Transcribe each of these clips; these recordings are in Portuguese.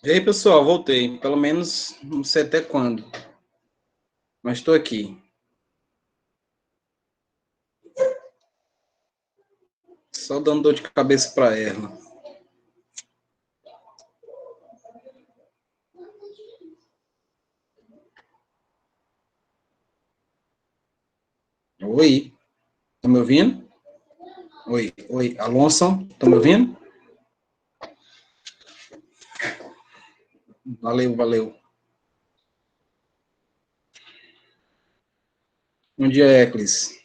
E aí, pessoal, voltei. Pelo menos não sei até quando, mas estou aqui. Só dando dor de cabeça para ela. Oi, tá me ouvindo? Oi, Alonso, tá me ouvindo? Valeu. Bom dia, Eclis.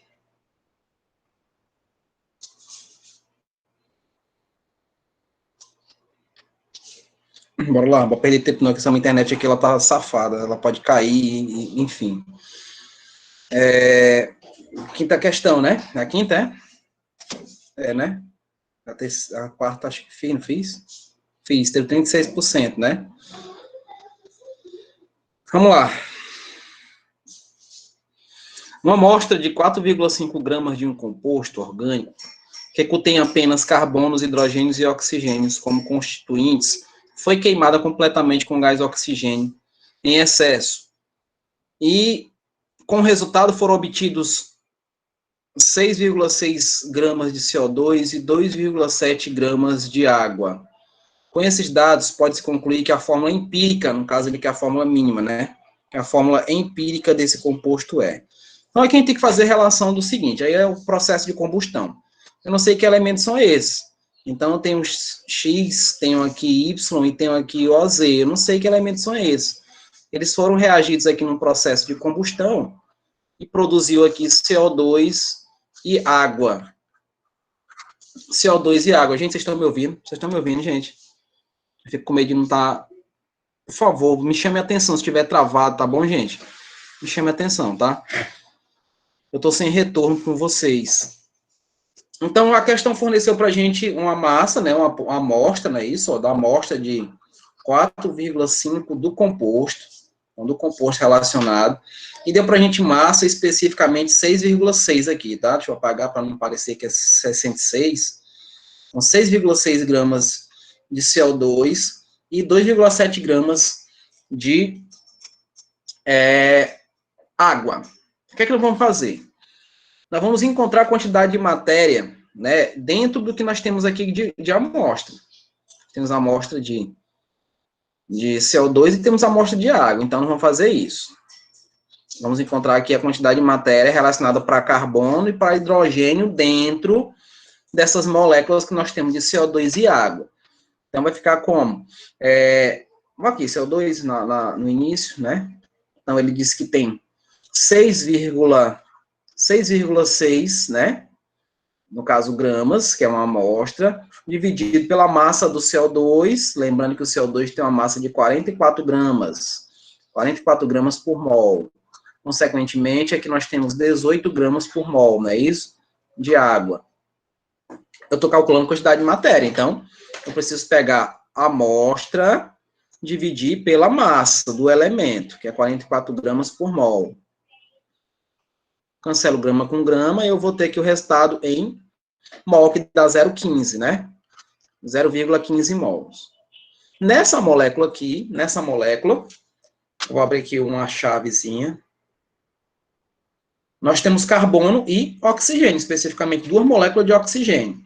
Bora lá, vou perder tempo não, que essa internet aqui, ela tá safada, ela pode cair, enfim. Quinta questão, né? A quinta né? A quarta, acho que fiz, não fiz? Fiz, teve 36%, né? Vamos lá. Uma amostra de 4,5 gramas de um composto orgânico que contém apenas carbonos, hidrogênios e oxigênios como constituintes foi queimada completamente com gás oxigênio em excesso. E, com o resultado, foram obtidos 6,6 gramas de CO2 e 2,7 gramas de água. Com esses dados, pode-se concluir que a fórmula empírica, no caso ali que é a fórmula mínima, né? A fórmula empírica desse composto é. Então, aqui a gente tem que fazer a relação do seguinte, aí é o processo de combustão. Eu não sei que elementos são esses. Então, eu tenho X, tenho aqui Y e tenho aqui OZ. Eu não sei que elementos são esses. Eles foram reagidos aqui num processo de combustão e produziu aqui CO2 e água. CO2 e água. Gente, vocês estão me ouvindo? Vocês estão me ouvindo, gente? Eu fico com medo de não estar... Por favor, me chame a atenção se estiver travado, tá bom, gente? Me chame a atenção, tá? Eu estou sem retorno com vocês. Então, a questão forneceu para a gente uma massa, né, uma amostra, não é isso? Ó, da amostra de 4,5 do composto relacionado, e deu para a gente massa especificamente 6,6 aqui, tá? Deixa eu apagar para não parecer que é 66. Então, 6,6 gramas de CO2 e 2,7 gramas de água. O que é que nós vamos fazer? Nós vamos encontrar a quantidade de matéria, né, dentro do que nós temos aqui de amostra. Temos a amostra de CO2 e temos a amostra de água. Então, nós vamos fazer isso. Vamos encontrar aqui a quantidade de matéria relacionada para carbono e para hidrogênio dentro dessas moléculas que nós temos de CO2 e água. Então, vai ficar como? Aqui, CO2 no início, né? Então, ele disse que tem 6,6, né? No caso, gramas, que é uma amostra, dividido pela massa do CO2, lembrando que o CO2 tem uma massa de 44 gramas por mol. Consequentemente, aqui nós temos 18 gramas por mol, não é isso? De água. Eu estou calculando a quantidade de matéria, então, eu preciso pegar a amostra, dividir pela massa do elemento, que é 44 gramas por mol. Cancelo grama com grama, e eu vou ter aqui o resultado em mol, que dá 0,15, né? 0,15 mols. Nessa molécula aqui, eu vou abrir aqui uma chavezinha, nós temos carbono e oxigênio, especificamente 2 moléculas de oxigênio.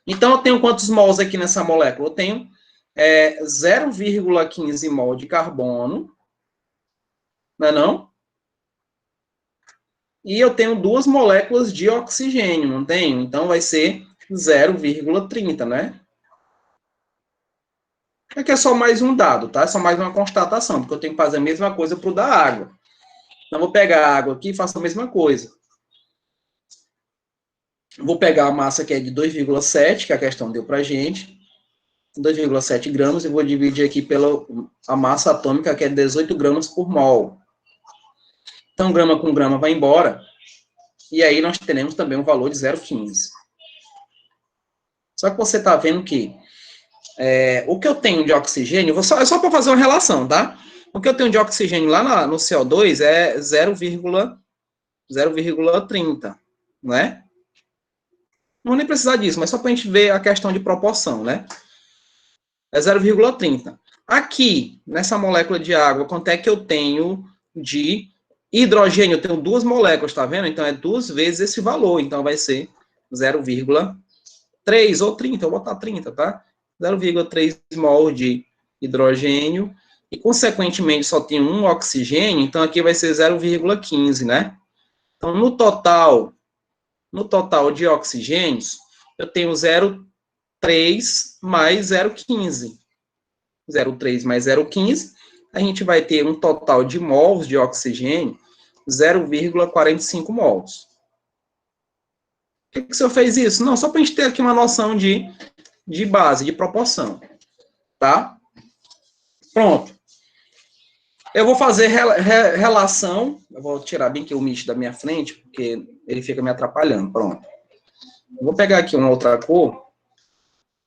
Então, eu tenho quantos mols aqui nessa molécula? Eu tenho 0,15 mol de carbono, não é não? E eu tenho 2 moléculas de oxigênio, não tenho? Então, vai ser 0,30, né? Aqui é só mais um dado, tá? É só mais uma constatação, porque eu tenho que fazer a mesma coisa para o da água. Então, vou pegar a água aqui e faço a mesma coisa. Vou pegar a massa que é de 2,7, que a questão deu para a gente, 2,7 gramas, e vou dividir aqui pela a massa atômica, que é 18 gramas por mol. Então, grama com grama vai embora, e aí nós teremos também um valor de 0,15. Só que você está vendo que o que eu tenho de oxigênio, é só para fazer uma relação, tá? O que eu tenho de oxigênio lá no CO2 é 0,30, não é? Não vou nem precisar disso, mas só para a gente ver a questão de proporção, né? É 0,30. Aqui, nessa molécula de água, quanto é que eu tenho de hidrogênio? Eu tenho duas moléculas, tá vendo? Então, é 2 vezes esse valor. Então, vai ser 0,3 ou 30. Eu vou botar 30, tá? 0,3 mol de hidrogênio. E, consequentemente, só tem um oxigênio. Então, aqui vai ser 0,15, né? Então, no total de oxigênios, eu tenho 0,3 mais 0,15. 0,3 mais 0,15, a gente vai ter um total de mols de oxigênio, 0,45 mols. Por que o senhor fez isso? Não, só para a gente ter aqui uma noção de base, de proporção. Tá? Pronto. Eu vou fazer relação, eu vou tirar bem aqui o Meet da minha frente, porque ele fica me atrapalhando. Pronto. Eu vou pegar aqui uma outra cor,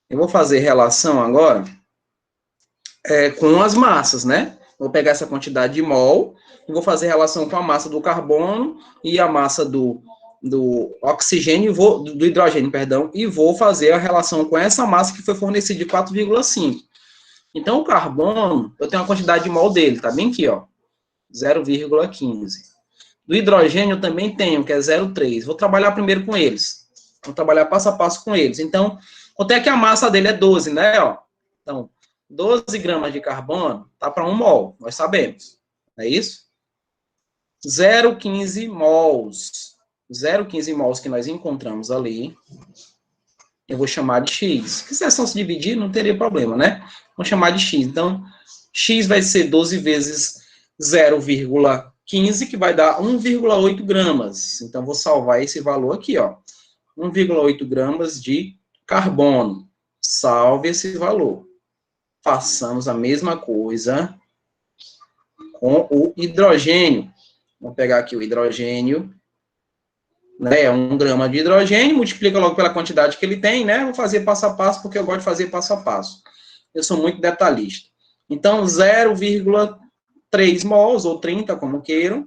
eu vou fazer relação agora com as massas, né? Vou pegar essa quantidade de mol e vou fazer relação com a massa do carbono e a massa do oxigênio, do hidrogênio, perdão, e vou fazer a relação com essa massa que foi fornecida de 4,5. Então, o carbono, eu tenho a quantidade de mol dele, tá bem aqui, ó, 0,15. Do hidrogênio eu também tenho, que é 0,3. Vou trabalhar primeiro com eles. Vou trabalhar passo a passo com eles. Então, quanto é que a massa dele é 12, né, ó? Então, 12 gramas de carbono tá para 1 mol, nós sabemos. É isso? 0,15 mols. 0,15 mols que nós encontramos ali, eu vou chamar de X. Se quiser só se dividir, não teria problema, né? Vou chamar de X. Então, X vai ser 12 vezes 0,15, que vai dar 1,8 gramas. Então, vou salvar esse valor aqui, ó. 1,8 gramas de carbono. Salve esse valor. Façamos a mesma coisa com o hidrogênio. Vou pegar aqui o hidrogênio, né? É 1 grama de hidrogênio, multiplica logo pela quantidade que ele tem, né? Vou fazer passo a passo, porque eu gosto de fazer passo a passo. Eu sou muito detalhista. Então, 0,3 mols, ou 30, como queiram,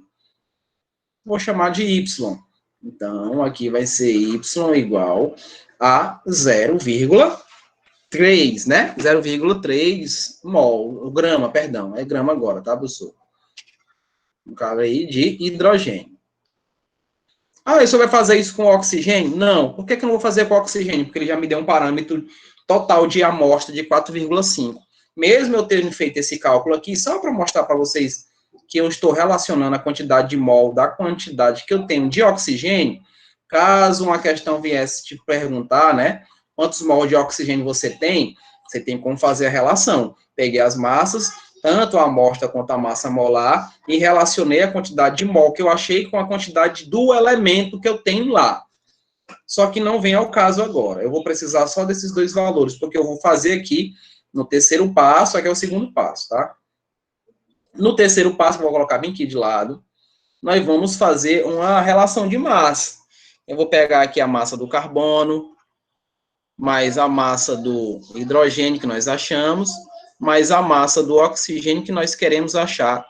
vou chamar de Y. Então, aqui vai ser Y igual a 0,3, né? 0,3 mol, grama, perdão, é grama agora, tá, professor? No caso aí de hidrogênio. Ah, o senhor vai fazer isso com oxigênio? Não. Por que eu não vou fazer com oxigênio? Porque ele já me deu um parâmetro total de amostra de 4,5. Mesmo eu tendo feito esse cálculo aqui, só para mostrar para vocês que eu estou relacionando a quantidade de mol da quantidade que eu tenho de oxigênio, caso uma questão viesse te perguntar, né, quantos mol de oxigênio você tem como fazer a relação. Peguei as massas, tanto a amostra quanto a massa molar, e relacionei a quantidade de mol que eu achei com a quantidade do elemento que eu tenho lá. Só que não vem ao caso agora. Eu vou precisar só desses dois valores, porque eu vou fazer aqui no terceiro passo, aqui é o segundo passo, tá? No terceiro passo, vou colocar bem aqui de lado, nós vamos fazer uma relação de massa. Eu vou pegar aqui a massa do carbono, mais a massa do hidrogênio que nós achamos, mais a massa do oxigênio que nós queremos achar.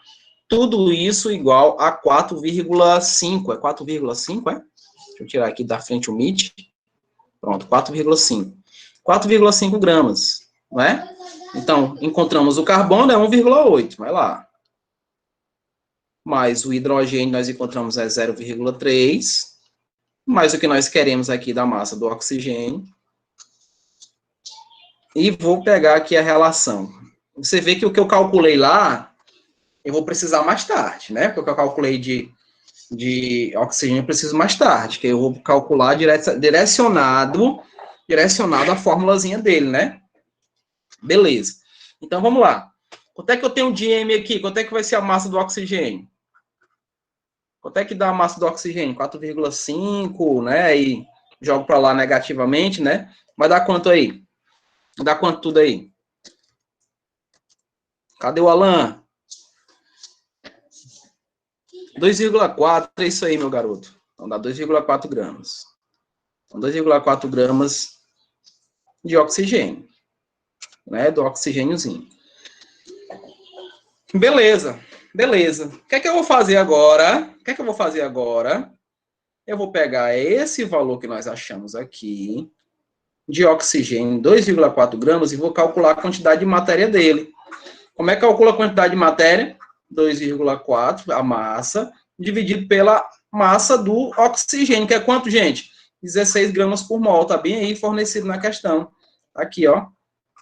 Tudo isso igual a 4,5. É 4,5, é? Deixa eu tirar aqui da frente o MIT. Pronto, 4,5. 4,5 gramas, não é? Então, encontramos o carbono, é 1,8. Vai lá. Mais o hidrogênio, nós encontramos é 0,3. Mais o que nós queremos aqui da massa do oxigênio. E vou pegar aqui a relação. Você vê que o que eu calculei lá, eu vou precisar mais tarde, né? Porque o que eu calculei de oxigênio eu preciso mais tarde, que eu vou calcular direcionado a formulazinha dele, né? Beleza. Então, vamos lá. Quanto é que eu tenho de M aqui? Quanto é que vai ser a massa do oxigênio? Quanto é que dá a massa do oxigênio? 4,5, né? E jogo para lá negativamente, né? Vai dar quanto aí? Vai dar quanto tudo aí? Cadê o Alan? 2,4 é isso aí, meu garoto. Então dá 2,4 gramas. Então, 2,4 gramas de oxigênio, né? Do oxigêniozinho. Beleza, beleza. O que é que eu vou fazer agora? Eu vou pegar esse valor que nós achamos aqui de oxigênio, 2,4 gramas, e vou calcular a quantidade de matéria dele. Como é que calcula a quantidade de matéria? 2,4, a massa, dividido pela massa do oxigênio, que é quanto, gente? 16 gramas por mol, tá bem aí fornecido na questão. Aqui, ó,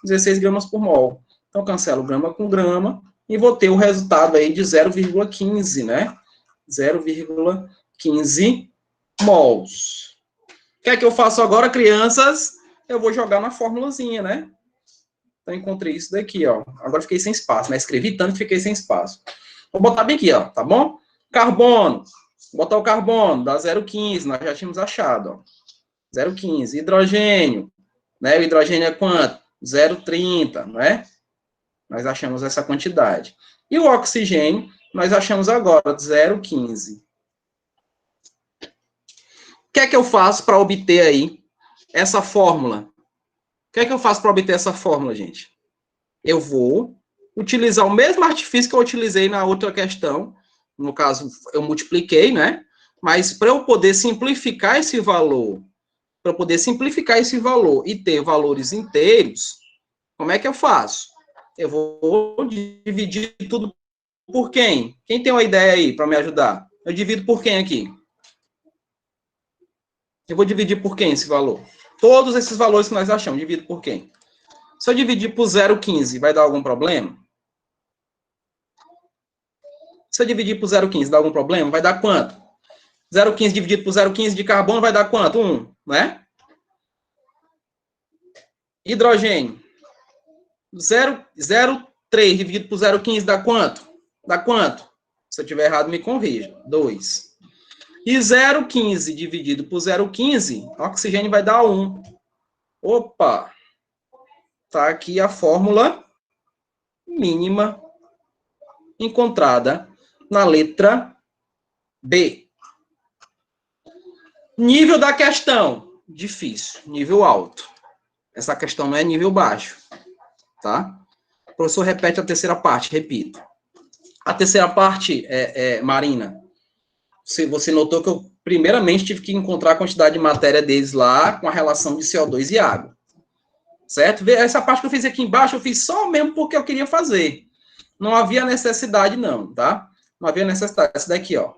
16 gramas por mol. Então, cancelo grama com grama e vou ter o resultado aí de 0,15, né? 0,15 mols. O que é que eu faço agora, crianças? Eu vou jogar na formulazinha, né? Então, encontrei isso daqui, ó. Agora fiquei sem espaço, né? Escrevi tanto que fiquei sem espaço. Vou botar bem aqui, ó, tá bom? Carbono. Vou botar o carbono, dá 0,15, nós já tínhamos achado, ó. 0,15. Hidrogênio, né? O hidrogênio é quanto? 0,30, não é? Nós achamos essa quantidade. E o oxigênio, nós achamos agora 0,15. O que é que eu faço para obter aí essa fórmula? O que é que eu faço para obter essa fórmula, gente? Eu vou utilizar o mesmo artifício que eu utilizei na outra questão. No caso, eu multipliquei, né? Mas para eu poder simplificar esse valor, e ter valores inteiros, como é que eu faço? Eu vou dividir tudo por quem? Quem tem uma ideia aí para me ajudar? Eu divido por quem aqui? Eu vou dividir por quem esse valor? Todos esses valores que nós achamos, divido por quem? Se eu dividir por 0,15, vai dar algum problema? Se eu dividir por 0,15, dá algum problema? Vai dar quanto? 0,15 dividido por 0,15 de carbono vai dar quanto? 1, né? Hidrogênio. 0,3 dividido por 0,15 dá quanto? Dá quanto? Se eu tiver errado, me corrija. 2. E 0,15 dividido por 0,15, oxigênio vai dar 1. Opa! Tá aqui a fórmula mínima encontrada na letra B. Nível da questão, difícil, nível alto. Essa questão não é nível baixo, tá? O professor repete a terceira parte, repito. A terceira parte, Marina, você notou que eu, primeiramente, tive que encontrar a quantidade de matéria deles lá com a relação de CO2 e água. Certo? Essa parte que eu fiz aqui embaixo, eu fiz só mesmo porque eu queria fazer. Não havia necessidade, não, tá? Não havia necessidade. Essa daqui, ó.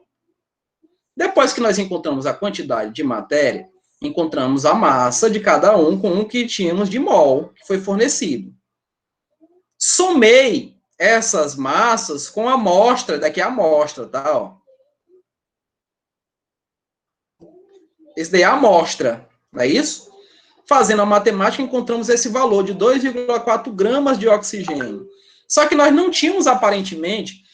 Depois que nós encontramos a quantidade de matéria, encontramos a massa de cada um com o que tínhamos de mol, que foi fornecido. Somei essas massas com a amostra, daqui é a amostra, tá? Ó. Esse daí é a amostra, não é isso? Fazendo a matemática, encontramos esse valor de 2,4 gramas de oxigênio. Só que nós não tínhamos, aparentemente,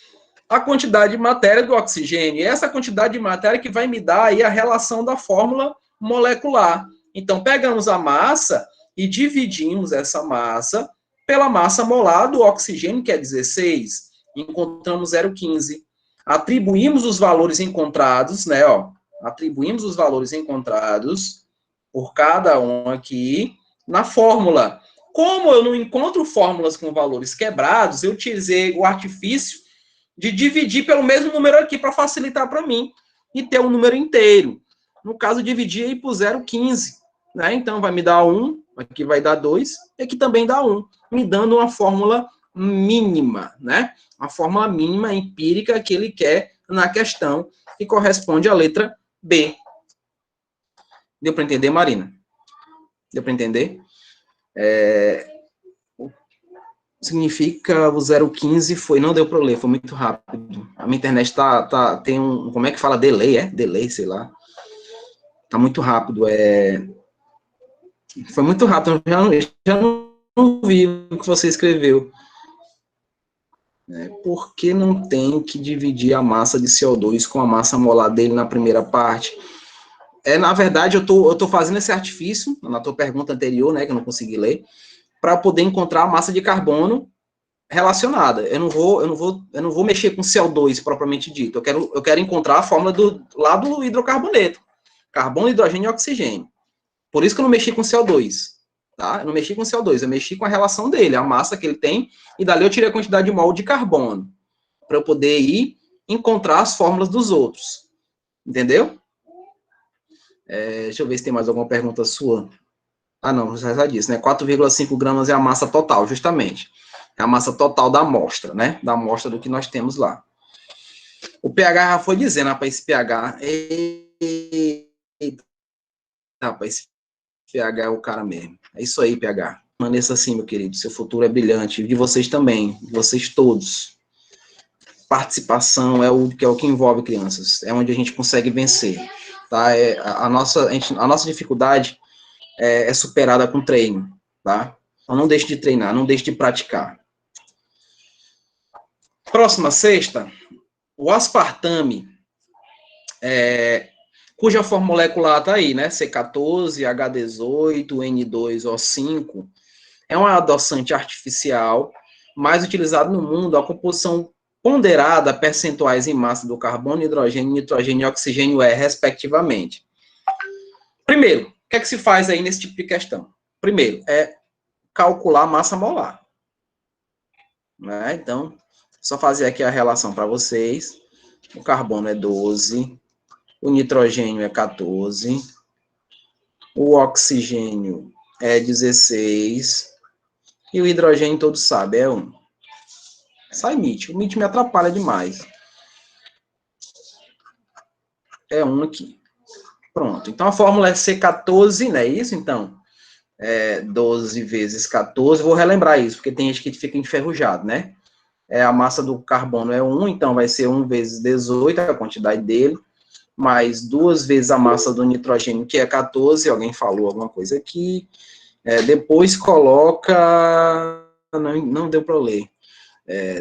a quantidade de matéria do oxigênio. E essa quantidade de matéria que vai me dar aí a relação da fórmula molecular. Então, pegamos a massa e dividimos essa massa pela massa molar do oxigênio, que é 16. Encontramos 0,15. Atribuímos os valores encontrados, né, ó. Atribuímos os valores encontrados por cada um aqui na fórmula. Como eu não encontro fórmulas com valores quebrados, eu utilizei o artifício de dividir pelo mesmo número aqui para facilitar para mim e ter um número inteiro. No caso, dividir aí por 0,15, né? Então, vai me dar 1, aqui vai dar 2, e aqui também dá 1, me dando uma fórmula mínima, né? Uma fórmula mínima empírica que ele quer na questão, que corresponde à letra B. Deu para entender, Marina? Deu para entender? Significa o 0,15 foi, não deu para ler, foi muito rápido. A minha internet tem um, como é que fala? Delay, Delay, sei lá. Tá muito rápido, Foi muito rápido, eu já não vi o que você escreveu. Por que não tem que dividir a massa de CO2 com a massa molar dele na primeira parte? Na verdade, eu tô fazendo esse artifício, na tua pergunta anterior, né, que eu não consegui ler, para poder encontrar a massa de carbono relacionada. Eu não vou mexer com CO2 propriamente dito. Eu quero encontrar a fórmula lá do hidrocarboneto. Carbono, hidrogênio e oxigênio. Por isso que eu não mexi com CO2. Tá? Eu não mexi com CO2, eu mexi com a relação dele, a massa que ele tem, e dali eu tirei a quantidade de mol de carbono, para eu poder ir encontrar as fórmulas dos outros. Entendeu? Deixa eu ver se tem mais alguma pergunta sua. Ah, não, já disse, né? 4,5 gramas é a massa total, justamente. É a massa total da amostra, né? Da amostra do que nós temos lá. O pH já foi dizendo, rapaz, esse pH. Eita, rapaz, esse pH é o cara mesmo. É isso aí, pH. Permaneça assim, meu querido. Seu futuro é brilhante. E vocês também. Vocês todos. Participação é o que envolve crianças. É onde a gente consegue vencer. Tá? A nossa dificuldade é superada com treino. Tá? Então não deixe de treinar, não deixe de praticar. Próxima sexta, o aspartame, cuja forma molecular está aí, né? C14, H18, N2O5, é um adoçante artificial mais utilizado no mundo. A composição ponderada, percentuais em massa do carbono, hidrogênio, nitrogênio e oxigênio respectivamente. Primeiro, o que é que se faz aí nesse tipo de questão? Primeiro, é calcular a massa molar. Né? Então, só fazer aqui a relação para vocês. O carbono é 12, o nitrogênio é 14, o oxigênio é 16, e o hidrogênio, todos sabem, é 1. Sai MIT. O MIT me atrapalha demais. É 1 aqui. Pronto. Então, a fórmula é C14, não é isso? Então, 12 vezes 14. Vou relembrar isso, porque tem gente que fica enferrujado, né? A massa do carbono é 1, então vai ser 1 vezes 18, a quantidade dele, mais 2 vezes a massa do nitrogênio, que é 14. Alguém falou alguma coisa aqui. Depois coloca... Não deu para ler.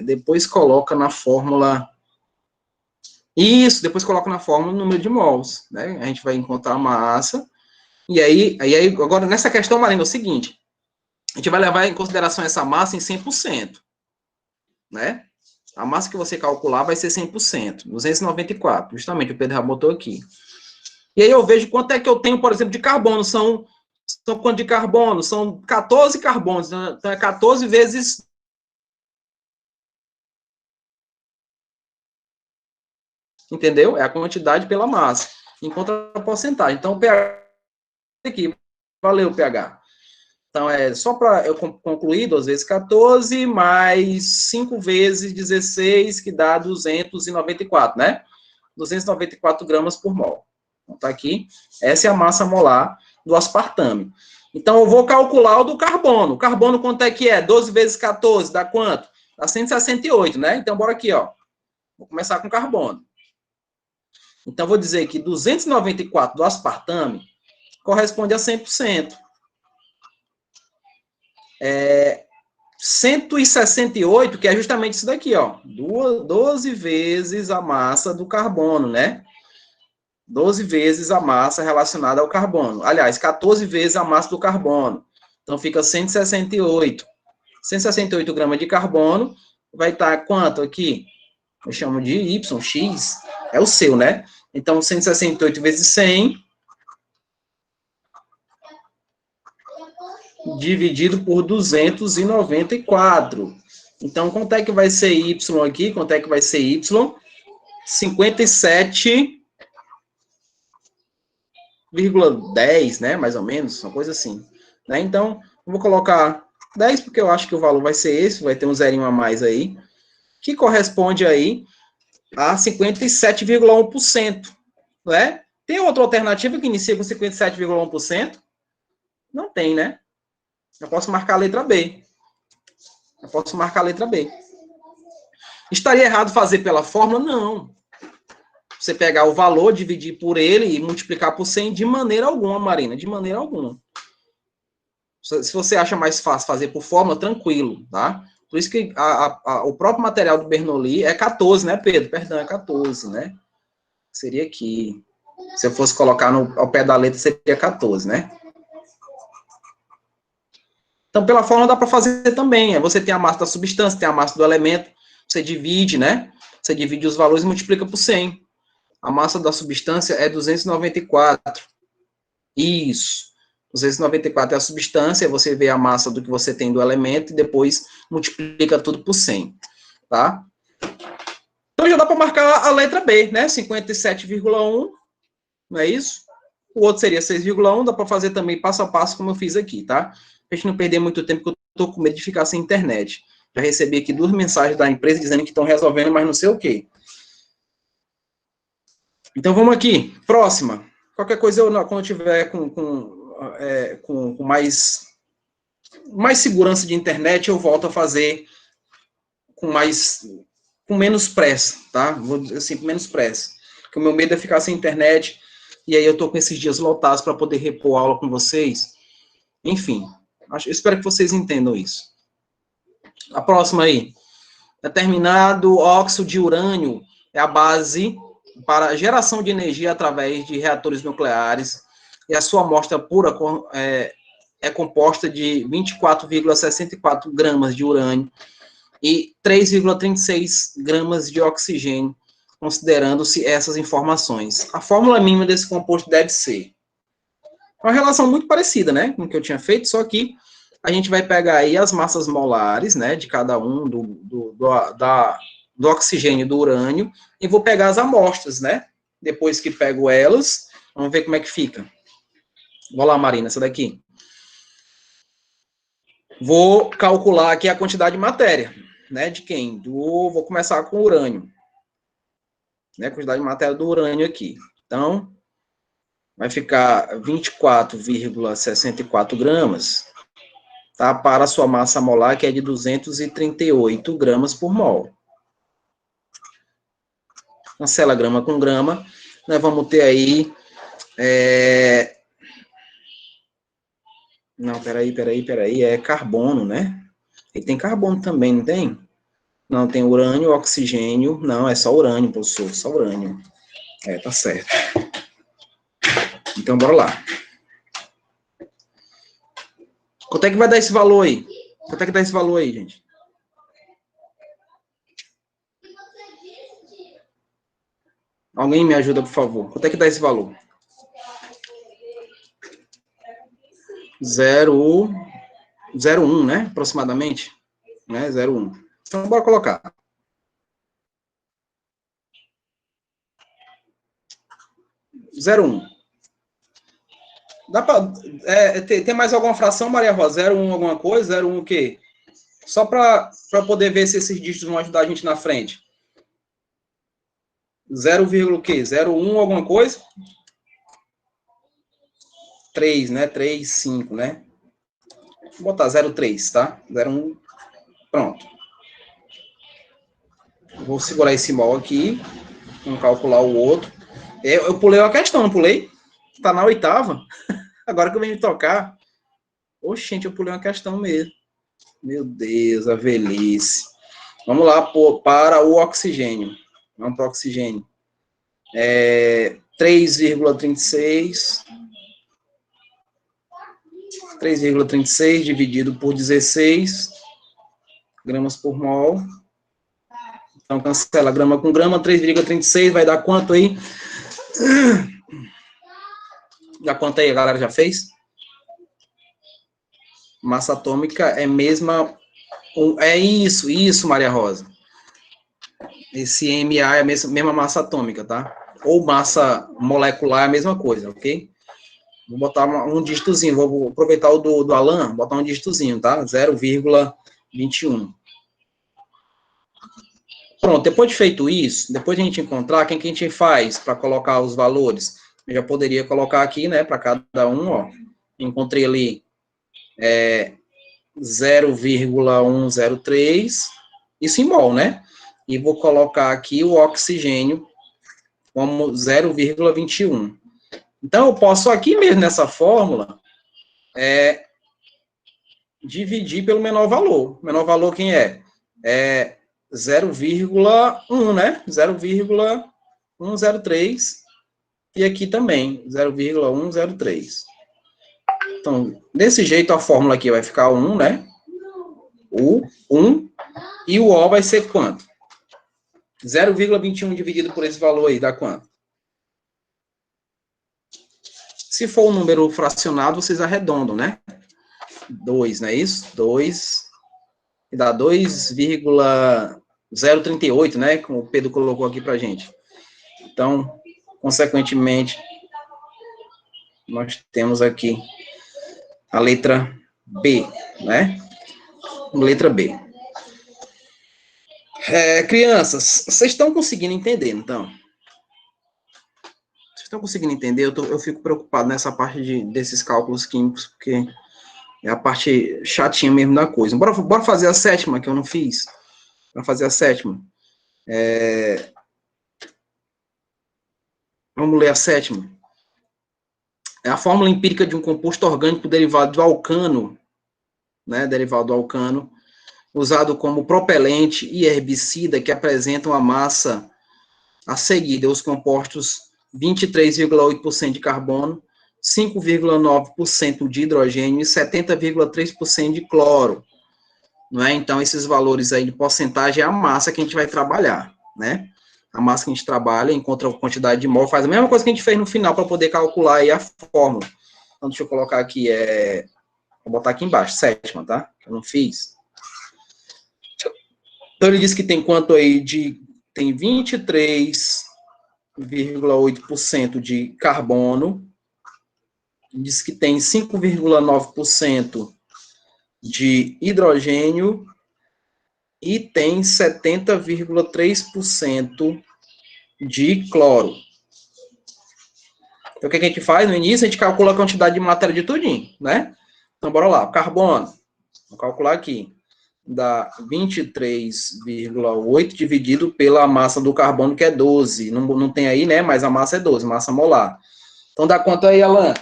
Depois coloca na fórmula... Isso, depois coloca na fórmula o número de mols, né? A gente vai encontrar a massa. E aí agora, nessa questão, Marina, é o seguinte. A gente vai levar em consideração essa massa em 100%, né? A massa que você calcular vai ser 100%, 294. Justamente, o Pedro já botou aqui. E aí eu vejo quanto é que eu tenho, por exemplo, de carbono. São quanto de carbono? São 14 carbonos. Então, é 14 vezes... Entendeu? É a quantidade pela massa. Encontra a porcentagem. Então, o pH aqui. Valeu, pH. Então, só para eu concluir, 2 vezes 14, mais 5 vezes 16, que dá 294, né? 294 gramas por mol. Então, tá aqui. Essa é a massa molar do aspartame. Então, eu vou calcular o do carbono. O carbono, quanto é que é? 12 vezes 14, dá quanto? Dá 168, né? Então, bora aqui, ó. Vou começar com carbono. Então, vou dizer que 294 do aspartame corresponde a 100%. 168, que é justamente isso daqui, ó. 12 vezes a massa do carbono, né? 12 vezes a massa relacionada ao carbono. Aliás, 14 vezes a massa do carbono. Então, fica 168. 168 gramas de carbono vai estar quanto aqui? Eu chamo de Y, X. É o seu, né? Então, 168 vezes 100... dividido por 294. Então, quanto é que vai ser Y aqui? Quanto é que vai ser Y? 57,10, né? Mais ou menos, uma coisa assim. Né? Então, eu vou colocar 10, porque eu acho que o valor vai ser esse, vai ter um zerinho a mais aí, que corresponde aí a 57,1%. Né? Tem outra alternativa que inicia com 57,1%? Não tem, né? Eu posso marcar a letra B. Estaria errado fazer pela fórmula? Não. Você pegar o valor, dividir por ele e multiplicar por 100 de maneira alguma, Marina, de maneira alguma. Se você acha mais fácil fazer por fórmula, tranquilo, tá? Por isso que o próprio material do Bernoulli é 14, né, Pedro? Perdão, é 14, né? Seria aqui. Se eu fosse colocar ao pé da letra, seria 14, né? Então, pela fórmula dá para fazer também. Você tem a massa da substância, tem a massa do elemento, você divide, né? Você divide os valores e multiplica por 100. A massa da substância é 294. Isso. 294 é a substância, você vê a massa do que você tem do elemento e depois multiplica tudo por 100. Tá? Então já dá para marcar a letra B, né? 57,1, não é isso? O outro seria 6,1, dá para fazer também passo a passo, como eu fiz aqui, tá? A gente não perder muito tempo, porque eu tô com medo de ficar sem internet. Já recebi aqui 2 mensagens da empresa dizendo que estão resolvendo, mas não sei o quê. Então, vamos aqui. Próxima. Qualquer coisa, quando eu tiver com mais segurança de internet, eu volto a fazer com menos pressa, tá? Vou dizer assim, com menos pressa. Porque o meu medo é ficar sem internet, e aí eu tô com esses dias lotados para poder repor a aula com vocês. Enfim, espero que vocês entendam isso. A próxima aí. Determinado óxido de urânio é a base para a geração de energia através de reatores nucleares, e a sua amostra pura é composta de 24,64 gramas de urânio e 3,36 gramas de oxigênio, considerando-se essas informações. A fórmula mínima desse composto deve ser uma relação muito parecida, né, com o que eu tinha feito, só que a gente vai pegar aí as massas molares, né, de cada um do oxigênio e do urânio, e vou pegar as amostras, né, depois que pego elas, vamos ver como é que fica. Vou lá, Marina, essa daqui. Vou calcular aqui a quantidade de matéria, né, de quem? Vou começar com o urânio, né, a quantidade de matéria do urânio aqui. Então, vai ficar 24,64 gramas, tá, para a sua massa molar, que é de 238 gramas por mol. Cancela grama com grama, nós vamos ter aí... Não, peraí, é carbono, né? E tem carbono também, não tem? Não, tem urânio, oxigênio, não, é só urânio, professor, só urânio. Tá certo. Então, bora lá. Quanto é que vai dar esse valor aí? Quanto é que dá esse valor aí, gente? Alguém me ajuda, por favor. Quanto é que dá esse valor? 0,1, né? Aproximadamente. Né? 0,1. Então, bora colocar. 0,1. Dá pra, tem mais alguma fração, Maria Rosa? 0,1 alguma coisa? 0,1 o quê? Só para poder ver se esses dígitos vão ajudar a gente na frente. 0, o quê? 0,1 alguma coisa? 3, né? 3, 5, né? Vou botar 0,3, tá? 0,1. Pronto. Vou segurar esse mol aqui. Vamos calcular o outro. Eu pulei uma questão, não pulei? Tá na 8ª. Agora que eu venho me tocar. Oxe, gente, eu pulei uma questão mesmo. Meu Deus, a velhice. Vamos lá para o oxigênio. Vamos para o oxigênio. 3,36. 3,36 dividido por 16 gramas por mol. Então, cancela grama com grama. 3,36 vai dar quanto aí? Já quanto aí, a galera já fez? Massa atômica é mesma... É isso, Maria Rosa. Esse MA é a mesma massa atômica, tá? Ou massa molecular é a mesma coisa, ok? Vou botar um dígitozinho, vou aproveitar o do Alan, botar um dígitozinho, tá? 0,21. Pronto, depois de feito isso, depois de a gente encontrar, quem que a gente faz para colocar os valores? Eu já poderia colocar aqui, né, para cada um, ó. Encontrei ali 0,103, isso em mol, né? E vou colocar aqui o oxigênio como 0,21. Então, eu posso aqui mesmo nessa fórmula dividir pelo menor valor. O menor valor quem é? 0,1, né? 0,103. E aqui também, 0,103. Então, desse jeito, a fórmula aqui vai ficar 1, né? O 1. E o O vai ser quanto? 0,21 dividido por esse valor aí, dá quanto? Se for um número fracionado, vocês arredondam, né? 2, não é isso? 2. E dá 2,038, né? Como o Pedro colocou aqui pra gente. Então, consequentemente, nós temos aqui a letra B, né? Letra B. Crianças, vocês estão conseguindo entender, então? Vocês estão conseguindo entender? Eu fico preocupado nessa parte desses cálculos químicos, porque é a parte chatinha mesmo da coisa. Bora fazer a sétima, que eu não fiz. Bora fazer a sétima. Vamos ler a sétima. É a fórmula empírica de um composto orgânico derivado do alcano, né? Derivado do alcano, usado como propelente e herbicida, que apresentam a massa a seguir, os compostos 23,8% de carbono, 5,9% de hidrogênio e 70,3% de cloro. Não é? Então, esses valores aí de porcentagem é a massa que a gente vai trabalhar, né? A massa que a gente trabalha, encontra a quantidade de mol, faz a mesma coisa que a gente fez no final para poder calcular aí a fórmula. Então, deixa eu colocar aqui, vou botar aqui embaixo, sétima, tá? Eu não fiz. Então, ele diz que tem quanto aí tem 23,8% de carbono, diz que tem 5,9% de hidrogênio e tem 70,3% de cloro. Então, o que a gente faz no início? A gente calcula a quantidade de matéria de tudinho, né? Então, bora lá. Carbono, vou calcular aqui. Dá 23,8 dividido pela massa do carbono, que é 12. Não tem aí, né? Mas a massa é 12, massa molar. Então, dá quanto aí, Alan?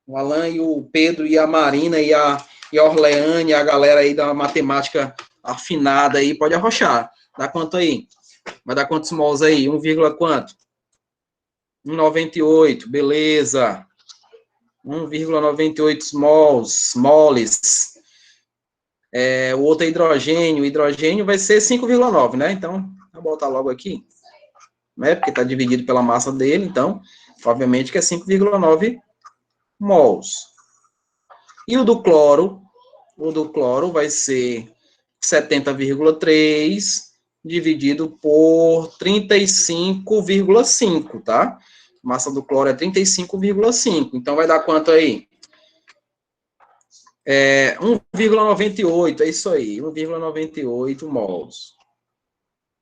O Alan e o Pedro e a Marina e a Orleane, a galera aí da matemática afinada aí, pode arrochar. Dá quanto aí? Vai dar quantos mols aí? 1, quanto? 1,98, beleza. 1,98 moles. O outro é hidrogênio. O hidrogênio vai ser 5,9, né? Então, vou botar logo aqui. Né? Porque está dividido pela massa dele, então, obviamente que é 5,9 mols. E o do cloro vai ser 70,3 dividido por 35,5, tá? A massa do cloro é 35,5. Então, vai dar quanto aí? 1,98, é isso aí, 1,98 mols.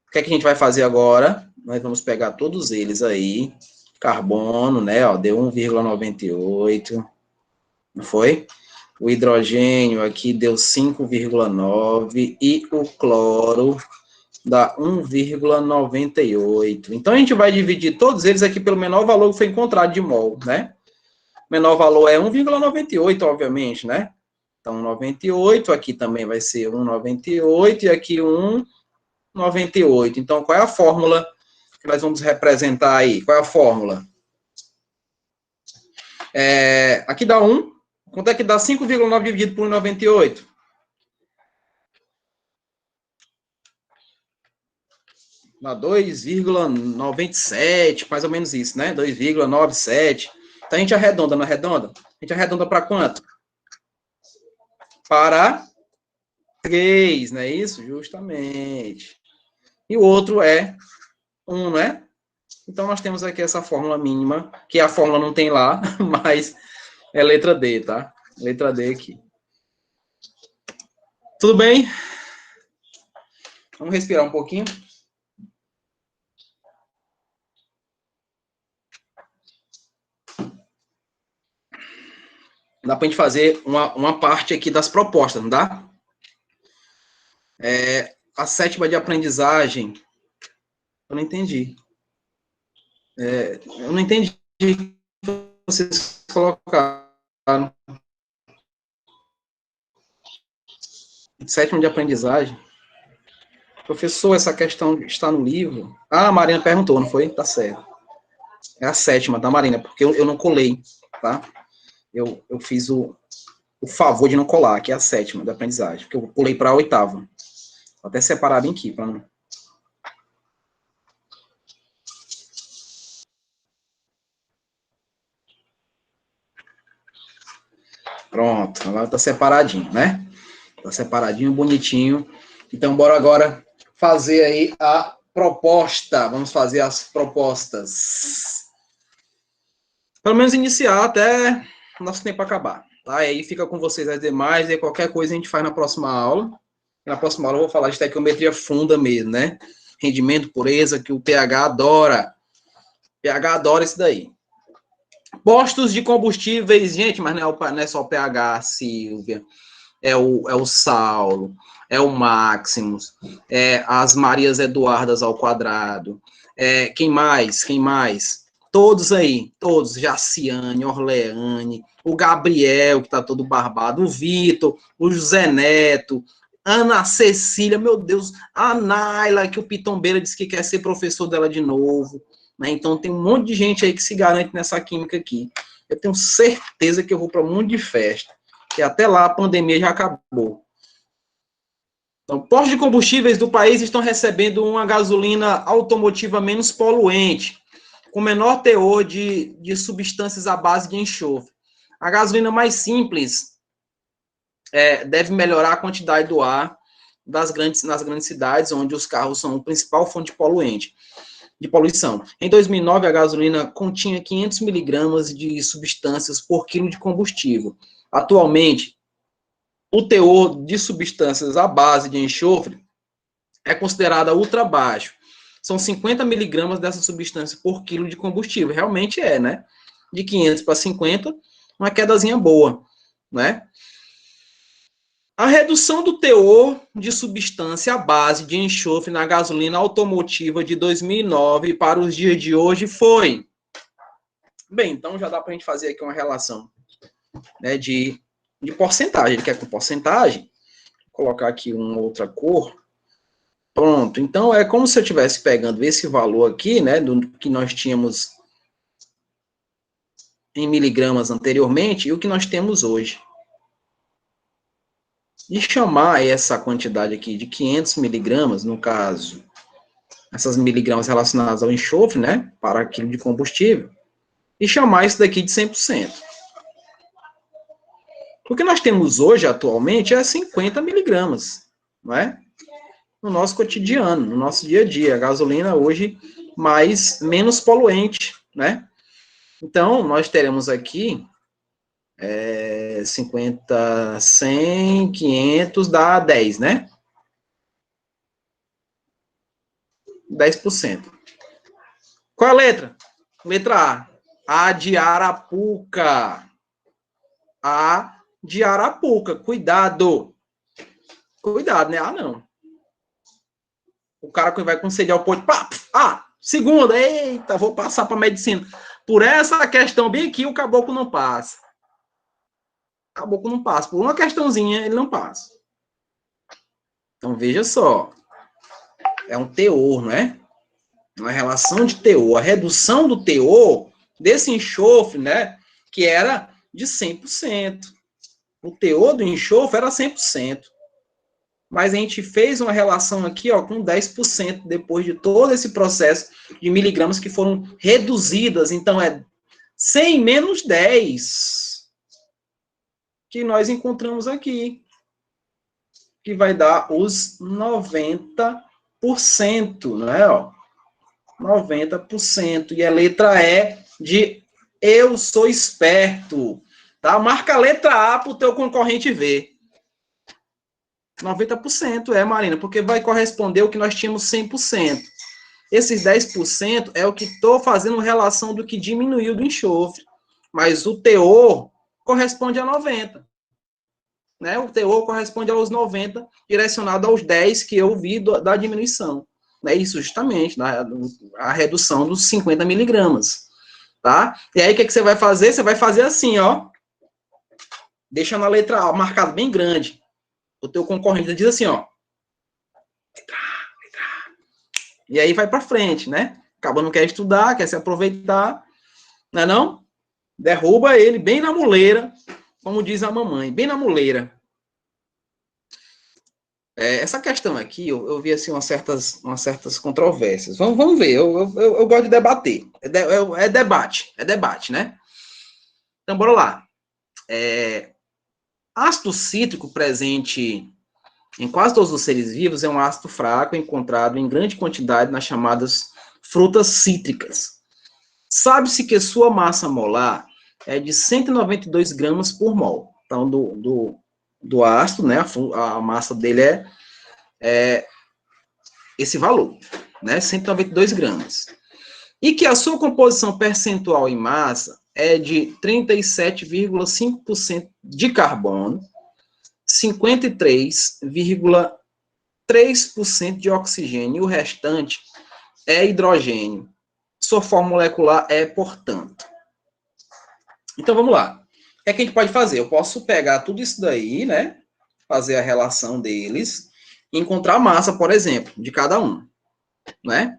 O que é que a gente vai fazer agora? Nós vamos pegar todos eles aí, carbono, né, ó, deu 1,98, não foi? O hidrogênio aqui deu 5,9 e o cloro dá 1,98. Então, a gente vai dividir todos eles aqui pelo menor valor que foi encontrado de mol, né? O menor valor é 1,98, obviamente, né? Então, 98, aqui também vai ser 1,98 e aqui 1,98. Então, qual é a fórmula que nós vamos representar aí? Qual é a fórmula? Aqui dá 1. Quanto é que dá 5,9 dividido por 1,98? Dá 2,97, mais ou menos isso, né? 2,97. Então, a gente arredonda, não arredonda? A gente arredonda para quanto? Para 3, não é isso? Justamente. E o outro é 1, né? Então, nós temos aqui essa fórmula mínima, que a fórmula não tem lá, mas é letra D, tá? Letra D aqui. Tudo bem? Vamos respirar um pouquinho. Dá para a gente fazer uma parte aqui das propostas, não dá? A sétima de aprendizagem. Eu não entendi. Eu não entendi o que vocês colocaram. Sétima de aprendizagem. Professor, essa questão está no livro? Ah, a Marina perguntou, não foi? Tá certo. É a sétima da Marina, porque eu não colei, tá? Eu fiz o favor de não colar, que é a sétima da aprendizagem, porque eu pulei para a oitava. Vou até separar bem aqui, para não... Pronto, agora tá separadinho, né? Tá separadinho, bonitinho. Então, bora agora fazer aí a proposta. Vamos fazer as propostas. Pelo menos iniciar até nosso tempo acabar, tá? Aí fica com vocês as demais, e qualquer coisa a gente faz na próxima aula. Na próxima aula eu vou falar de estequiometria funda mesmo, né? Rendimento, pureza, que o pH adora. O pH adora isso daí. Postos de combustíveis, gente, mas não é só o pH, Silvia. É o Saulo, é o Maximus, é as Marias Eduardas ao quadrado. Quem mais? Todos aí, todos. Jaciane, Orleane, o Gabriel, que tá todo barbado, o Vitor, o José Neto, Ana Cecília, meu Deus, a Naila, que o Pitombeira disse que quer ser professor dela de novo. Né? Então tem um monte de gente aí que se garante nessa química aqui. Eu tenho certeza que eu vou para um monte de festa, que até lá a pandemia já acabou. Então, postos de combustíveis do país estão recebendo uma gasolina automotiva menos poluente, com menor teor de substâncias à base de enxofre. A gasolina mais simples deve melhorar a quantidade do ar nas grandes cidades, onde os carros são a principal fonte de poluição. Em 2009, a gasolina continha 500 miligramas de substâncias por quilo de combustível. Atualmente, o teor de substâncias à base de enxofre é considerado ultra baixo. São 50 miligramas dessa substância por quilo de combustível. Realmente né? De 500 para 50, uma quedazinha boa, né? A redução do teor de substância à base de enxofre na gasolina automotiva de 2009 para os dias de hoje foi... Bem, então já dá para a gente fazer aqui uma relação, né, de porcentagem. Ele quer com porcentagem. Vou colocar aqui uma outra cor. Pronto. Então, é como se eu estivesse pegando esse valor aqui, né, do que nós tínhamos em miligramas anteriormente e o que nós temos hoje. E chamar essa quantidade aqui de 500 miligramas, no caso, essas miligramas relacionadas ao enxofre, né, para quilo de combustível, e chamar isso daqui de 100%. O que nós temos hoje, atualmente, é 50 miligramas, não é? No nosso cotidiano, no nosso dia a dia. A gasolina hoje menos poluente, né? Então, nós teremos aqui 50, 100, 500, dá 10, né? 10%. Qual a letra? Letra A. A de Arapuca. A de Arapuca. Cuidado. Cuidado, né? Ah, não. O cara que vai conceder ao ponto. Segunda. Eita, vou passar para medicina. Por essa questão bem aqui, o caboclo não passa. O caboclo não passa. Por uma questãozinha, ele não passa. Então, veja só. É um teor, não é? Uma relação de teor. A redução do teor desse enxofre, né? Que era de 100%. O teor do enxofre era 100%. Mas a gente fez uma relação aqui, ó, com 10% depois de todo esse processo de miligramas que foram reduzidas. Então, é 100 menos 10 que nós encontramos aqui, que vai dar os 90%, né, ó? 90%. E a letra E de eu sou esperto, tá? Marca a letra A para o teu concorrente ver. 90% Marina, porque vai corresponder ao que nós tínhamos 100%. Esses 10% é o que estou fazendo relação do que diminuiu do enxofre. Mas o teor corresponde a 90%. Né? O teor corresponde aos 90%, direcionado aos 10% que eu vi da diminuição. Né? Isso justamente, a redução dos 50 miligramas. Tá? E aí, o que você vai fazer? Você vai fazer assim, ó. Deixando a letra A marcada bem grande. O teu concorrente diz assim, ó. Letra A. E aí vai para frente, né? Acaba não quer estudar, quer se aproveitar. Não é não? Derruba ele bem na muleira, como diz a mamãe, bem na muleira. Essa questão aqui, eu vi assim, umas certas controvérsias. Vamos ver, eu gosto de debater. É debate, né? Então, bora lá. Ácido cítrico presente em quase todos os seres vivos é um ácido fraco encontrado em grande quantidade nas chamadas frutas cítricas. Sabe-se que sua massa molar é de 192 gramas por mol. Então, do ácido, né, a massa dele é esse valor, né, 192 gramas. E que a sua composição percentual em massa é de 37,5% de carbono, 53,3% de oxigênio, e o restante é hidrogênio. Sua fórmula molecular é, portanto. Então, vamos lá. O que é que a gente pode fazer? Eu posso pegar tudo isso daí, né? Fazer a relação deles e encontrar a massa, por exemplo, de cada um, né?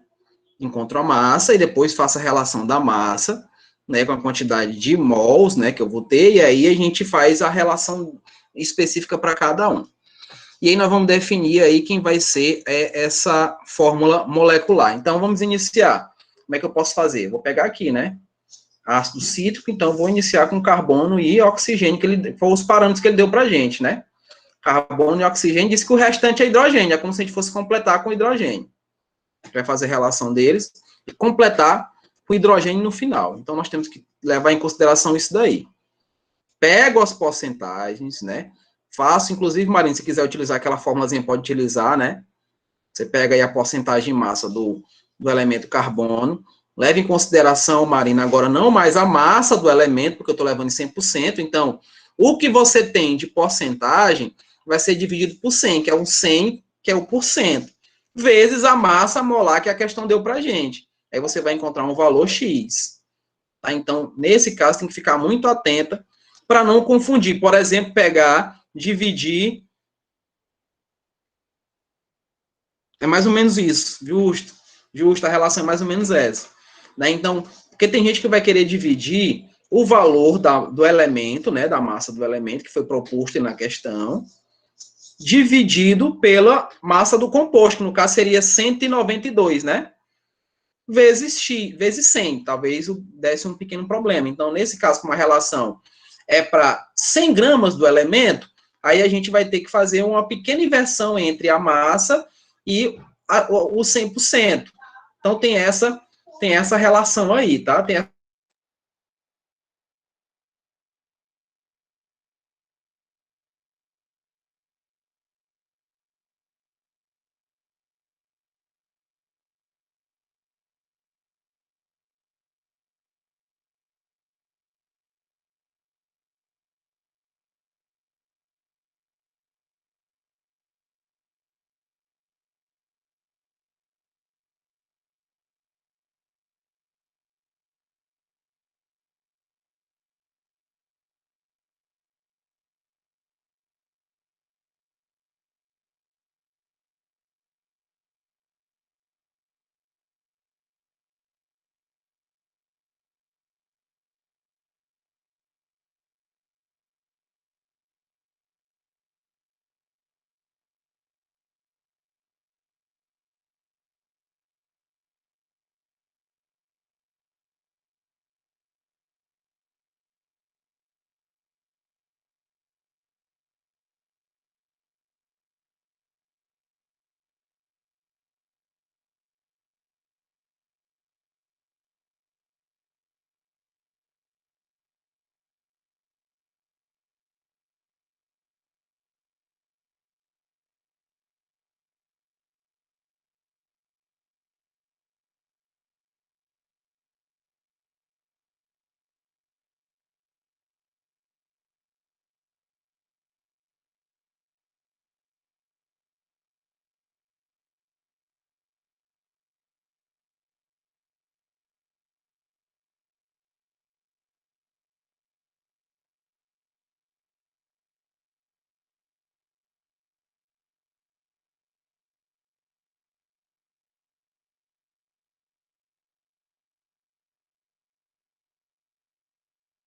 Encontro a massa e depois faço a relação da massa, né, com a quantidade de mols, né, que eu vou ter, e aí a gente faz a relação específica para cada um. E aí nós vamos definir aí quem vai ser essa fórmula molecular. Então, vamos iniciar. Como é que eu posso fazer? Vou pegar aqui, né? Ácido cítrico, então vou iniciar com carbono e oxigênio, que ele foi os parâmetros que ele deu pra gente, né? Carbono e oxigênio, disse que o restante é hidrogênio, é como se a gente fosse completar com hidrogênio. A gente vai fazer a relação deles e completar com hidrogênio no final. Então, nós temos que levar em consideração isso daí. Pego as porcentagens, né? Faço, inclusive, Marina, se quiser utilizar aquela formulazinha, pode utilizar, né? Você pega aí a porcentagem de massa do elemento carbono, leva em consideração, Marina, agora não mais a massa do elemento, porque eu estou levando em 100%, então, o que você tem de porcentagem vai ser dividido por 100, que é o 100, que é o porcento, vezes a massa molar que a questão deu para a gente. Aí você vai encontrar um valor X. Tá? Então, nesse caso, tem que ficar muito atenta para não confundir. Por exemplo, pegar, dividir. É mais ou menos isso, justo, a relação é mais ou menos essa. Né? Então, porque tem gente que vai querer dividir o valor do elemento, né, da massa do elemento, que foi proposto na questão, dividido pela massa do composto, que no caso seria 192, né? Vezes X, vezes 100, talvez desse um pequeno problema. Então, nesse caso, como a relação é para 100 gramas do elemento, aí a gente vai ter que fazer uma pequena inversão entre a massa e o 100%. Então, tem essa relação aí, tá? Tem